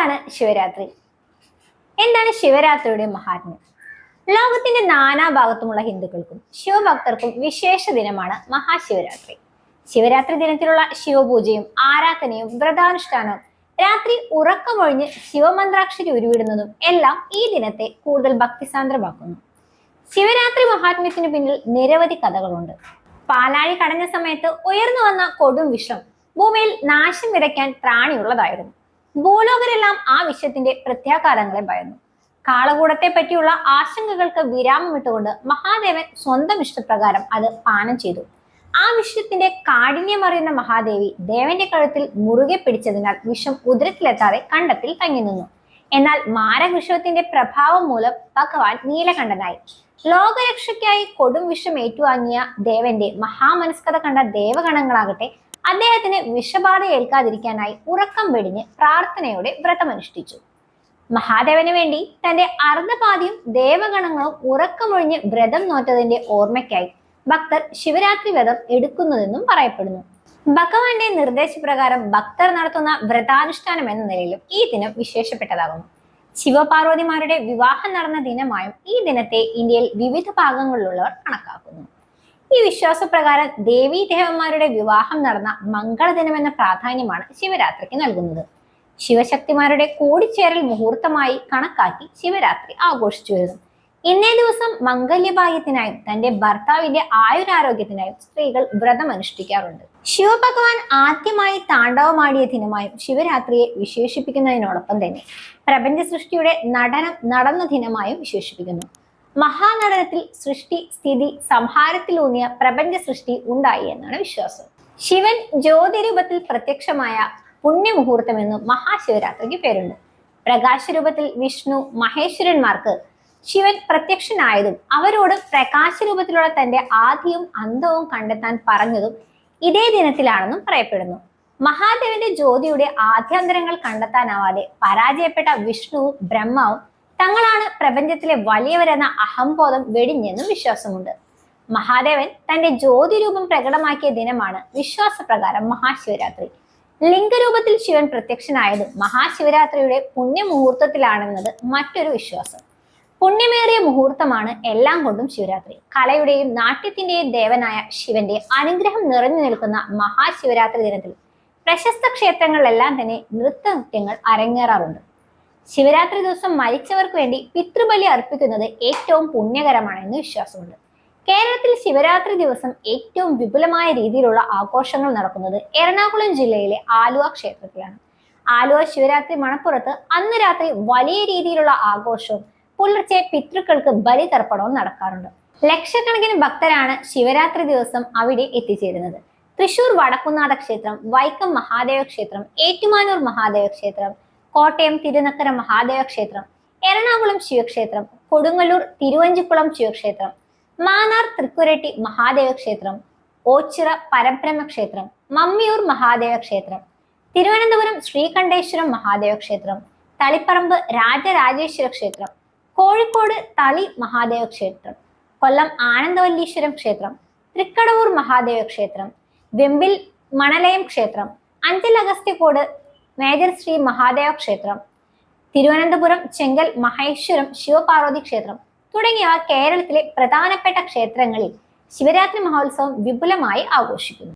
എന്താണ് ശിവരാത്രി? എന്താണ് ശിവരാത്രിയുടെ മഹാത്മ്യം? ലോകത്തിന്റെ നാനാഭാഗത്തുമുള്ള ഹിന്ദുക്കൾക്കും ശിവഭക്തർക്കും വിശേഷ ദിനമാണ് മഹാശിവരാത്രി. ശിവരാത്രി ദിനത്തിലുള്ള ശിവപൂജയും ആരാധനയും വ്രതാനുഷ്ഠാനവും രാത്രി ഉറക്കമൊഴിഞ്ഞ് ശിവമന്ത്രാക്ഷരി ഉരുവിടുന്നതും എല്ലാം ഈ ദിനത്തെ കൂടുതൽ ഭക്തിസാന്ദ്രമാക്കുന്നു. ശിവരാത്രി മഹാത്മ്യത്തിന് പിന്നിൽ നിരവധി കഥകളുണ്ട്. പാലാഴി കടഞ്ഞ സമയത്ത് ഉയർന്നു വന്ന കൊടും വിഷം ഭൂമിയിൽ നാശം വിതയ്ക്കാൻ ത്രാണിയുള്ളതായിരുന്നു. ഭൂലോകരെല്ലാം ആ വിഷത്തിന്റെ പ്രത്യാഘാതങ്ങളെ ഭയന്നു. കാളകൂടത്തെ പറ്റിയുള്ള ആശങ്കകൾക്ക് വിരാമമിട്ടുകൊണ്ട് മഹാദേവൻ സ്വന്തം ഇഷ്ടപ്രകാരം അത് പാനം ചെയ്തു. ആ വിഷത്തിന്റെ കാഠിന്യമറിയുന്ന മഹാദേവി ദേവന്റെ കഴുത്തിൽ മുറുകെ പിടിച്ചതിനാൽ വിഷം ഉദരത്തിലെത്താതെ കണ്ടത്തിൽ തങ്ങി നിന്നു. എന്നാൽ മാരകവിഷത്തിന്റെ പ്രഭാവം മൂലം ഭഗവാൻ നീലകണ്ഠനായി. ലോകരക്ഷയ്ക്കായി കൊടും വിഷം ഏറ്റുവാങ്ങിയ ദേവന്റെ മഹാമനസ്കത കണ്ട ദേവഗണങ്ങളാകട്ടെ അദ്ദേഹത്തിന് വിഷബാധ ഏൽക്കാതിരിക്കാനായി ഉറക്കം വെടിഞ്ഞ് പ്രാർത്ഥനയോടെ വ്രതമനുഷ്ഠിച്ചു. മഹാദേവന് വേണ്ടി തന്റെ അർദ്ധപാതിയും ദേവഗണങ്ങളും ഉറക്കമൊഴിഞ്ഞ് വ്രതം നോറ്റതിന്റെ ഓർമ്മയ്ക്കായി ഭക്തർ ശിവരാത്രി വ്രതം എടുക്കുന്നതെന്നും പറയപ്പെടുന്നു. ഭഗവാന്റെ നിർദ്ദേശപ്രകാരം ഭക്തർ നടത്തുന്ന വ്രതാനുഷ്ഠാനം എന്ന നിലയിലും ഈ ദിനം വിശേഷപ്പെട്ടതാകുന്നു. ശിവപാർവതിമാരുടെ വിവാഹം നടന്ന ദിനമായും ഈ ദിനത്തെ ഇന്ത്യയിൽ വിവിധ ഭാഗങ്ങളിലുള്ളവർ കണക്കാക്കുന്നു. ഈ വിശ്വാസപ്രകാരം ദേവീദേവന്മാരുടെ വിവാഹം നടന്ന മംഗളദിനം എന്ന പ്രാധാന്യമാണ് ശിവരാത്രിക്ക് നൽകുന്നത്. ശിവശക്തിമാരുടെ കൂടിച്ചേരൽ മുഹൂർത്തമായി കണക്കാക്കി ശിവരാത്രി ആഘോഷിച്ചു വരുന്നു. ഇന്നേ ദിവസം മംഗല്യഭാഗ്യത്തിനായും തന്റെ ഭർത്താവിന്റെ ആയുരാരോഗ്യത്തിനായും സ്ത്രീകൾ വ്രതം അനുഷ്ഠിക്കാറുണ്ട്. ശിവഭഗവാൻ ആദ്യമായി താണ്ഡവമാടിയ ദിനമായും ശിവരാത്രിയെ വിശേഷിപ്പിക്കുന്നതിനോടൊപ്പം തന്നെ പ്രപഞ്ച സൃഷ്ടിയുടെ നടനം നടന്ന ദിനമായും വിശേഷിപ്പിക്കുന്നു. മഹാനടനത്തിൽ സൃഷ്ടി സ്ഥിതി സംഹാരത്തിലൂന്നിയ പ്രപഞ്ച സൃഷ്ടി ഉണ്ടായി എന്നാണ് വിശ്വാസം. ശിവൻ ജ്യോതിരൂപത്തിൽ പ്രത്യക്ഷമായ പുണ്യമുഹൂർത്തമെന്നും മഹാശിവരാത്രിക്ക് പേരുണ്ട്. പ്രകാശരൂപത്തിൽ വിഷ്ണു മഹേശ്വരന്മാർക്ക് ശിവൻ പ്രത്യക്ഷനായതും അവരോട് പ്രകാശരൂപത്തിലുള്ള തന്റെ ആദിയും അന്തവും കണ്ടെത്താൻ പറഞ്ഞതും ഇതേ ദിനത്തിലാണെന്നും പറയപ്പെടുന്നു. മഹാദേവന്റെ ജ്യോതിയുടെ ആദ്യാന്തരങ്ങൾ കണ്ടെത്താനാവാതെ പരാജയപ്പെട്ട വിഷ്ണുവും ബ്രഹ്മാവും തങ്ങളാണ് പ്രപഞ്ചത്തിലെ വലിയവരെന്ന അഹംബോധം വെടിഞ്ഞെന്നും വിശ്വാസമുണ്ട്. മഹാദേവൻ തന്റെ ജ്യോതിരൂപം പ്രകടമാക്കിയ ദിനമാണ് വിശ്വാസപ്രകാരം മഹാശിവരാത്രി. ലിംഗരൂപത്തിൽ ശിവൻ പ്രത്യക്ഷനായതും മഹാശിവരാത്രിയുടെ പുണ്യമുഹൂർത്തത്തിലാണെന്നത് മറ്റൊരു വിശ്വാസം. പുണ്യമേറിയ മുഹൂർത്തമാണ് എല്ലാം കൊണ്ടും ശിവരാത്രി. കലയുടെയും നാട്യത്തിന്റെയും ദേവനായ ശിവന്റെ അനുഗ്രഹം നിറഞ്ഞു നിൽക്കുന്ന മഹാശിവരാത്രി ദിനത്തിൽ പ്രശസ്ത ക്ഷേത്രങ്ങളിലെല്ലാം തന്നെ നൃത്തനൃത്യങ്ങൾ അരങ്ങേറാറുണ്ട്. ശിവരാത്രി ദിവസം മരിച്ചവർക്ക് വേണ്ടി പിതൃബലി അർപ്പിക്കുന്നത് ഏറ്റവും പുണ്യകരമാണെന്ന് വിശ്വാസമുണ്ട്. കേരളത്തിൽ ശിവരാത്രി ദിവസം ഏറ്റവും വിപുലമായ രീതിയിലുള്ള ആഘോഷങ്ങൾ നടക്കുന്നത് എറണാകുളം ജില്ലയിലെ ആലുവ ക്ഷേത്രത്തിലാണ്. ആലുവ ശിവരാത്രി മണപ്പുറത്ത് അന്ന് രാത്രി വലിയ രീതിയിലുള്ള ആഘോഷവും പുലർച്ചെ പിതൃക്കൾക്ക് ബലിതർപ്പണവും നടക്കാറുണ്ട്. ലക്ഷക്കണക്കിന് ഭക്തരാണ് ശിവരാത്രി ദിവസം അവിടെ എത്തിച്ചേരുന്നത്. തൃശൂർ വടക്കുന്നാഥ ക്ഷേത്രം, വൈക്കം മഹാദേവ ക്ഷേത്രം, ഏറ്റുമാനൂർ മഹാദേവ ക്ഷേത്രം, കോട്ടയം തിരുനക്കര മഹാദേവ ക്ഷേത്രം, എറണാകുളം ശിവക്ഷേത്രം, കൊടുങ്ങല്ലൂർ തിരുവഞ്ചിക്കുളം ശിവക്ഷേത്രം, മാന്നാർ തൃക്കുരട്ടി മഹാദേവ ക്ഷേത്രം, ഓച്ചിറ പരബ്രഹ്മ ക്ഷേത്രം, മമ്മിയൂർ മഹാദേവ ക്ഷേത്രം, തിരുവനന്തപുരം ശ്രീകണ്ഠേശ്വരം മഹാദേവ ക്ഷേത്രം, തളിപ്പറമ്പ് രാജരാജേശ്വര ക്ഷേത്രം, കോഴിക്കോട് തളി മഹാദേവ ക്ഷേത്രം, കൊല്ലം ആനന്ദവല്ലീശ്വരം ക്ഷേത്രം, തൃക്കടവൂർ മഹാദേവ ക്ഷേത്രം, വെമ്പിൽ മണലയം ക്ഷേത്രം, അഞ്ചൽ അഗസ്ത്യക്കോട് മേജർ ശ്രീ മഹാദേവ ക്ഷേത്രം, തിരുവനന്തപുരം ചെങ്കൽ മഹേശ്വരം ശിവപാർവതി ക്ഷേത്രം തുടങ്ങിയവ കേരളത്തിലെ പ്രധാനപ്പെട്ട ക്ഷേത്രങ്ങളിൽ ശിവരാത്രി മഹോത്സവം വിപുലമായി ആഘോഷിക്കുന്നു.